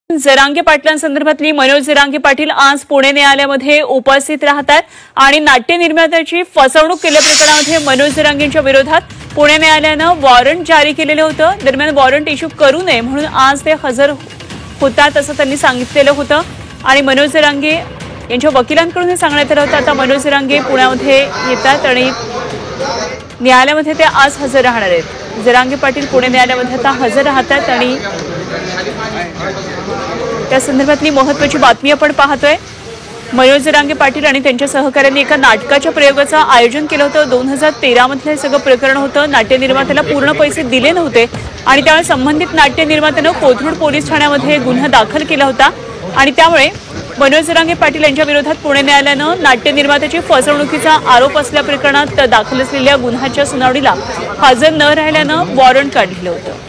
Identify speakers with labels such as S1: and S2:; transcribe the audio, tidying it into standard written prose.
S1: जरांगे पाटलांसंदर्भातली मनोज जरांगे पाटील आज पुणे न्यायालयामध्ये उपस्थित राहतात आणि नाट्य निर्मात्याची फसवणूक केल्याप्रकरणामध्ये मनोज जरांगेंच्या विरोधात पुणे न्यायालयानं वॉरंट जारी केलेलं होतं। दरम्यान वॉरंट इश्यू करू नये म्हणून आज ते हजर होतात असं त्यांनी सांगितलेलं होतं आणि मनोज जरांगे यांच्या वकिलांकडून हे सांगण्यात आलं होतं। आता मनोज जरांगे पुण्यामध्ये येतात आणि न्यायालयामध्ये ते आज हजर राहणार आहेत। जरांगे पाटील पुणे न्यायालयामध्ये आता हजर राहतात आणि त्या संदर्भातली महत्त्वाची बातमी आपण पाहतोय। मनोज जरांगे पाटील आणि त्यांच्या सहकाऱ्यांनी एका नाटकाच्या प्रयोगाचं आयोजन केलं होतं। 2013 मध्ये हे सगळं प्रकरण होतं। नाट्य निर्मात्याला पूर्ण पैसे दिले नव्हते आणि त्यामुळे संबंधित नाट्य निर्मात्यानं कोथरूड पोलीस ठाण्यामध्ये गुन्हा दाखल केला होता आणि त्यामुळे मनोज जरांगे पाटील यांच्या विरोधात पुणे न्यायालयानं नाट्य निर्मात्याची फसवणुकीचा आरोप असल्या प्रकरणात दाखल असलेल्या गुन्ह्याच्या सुनावणीला हजर न राहिल्यानं वॉरंट काढलं होतं।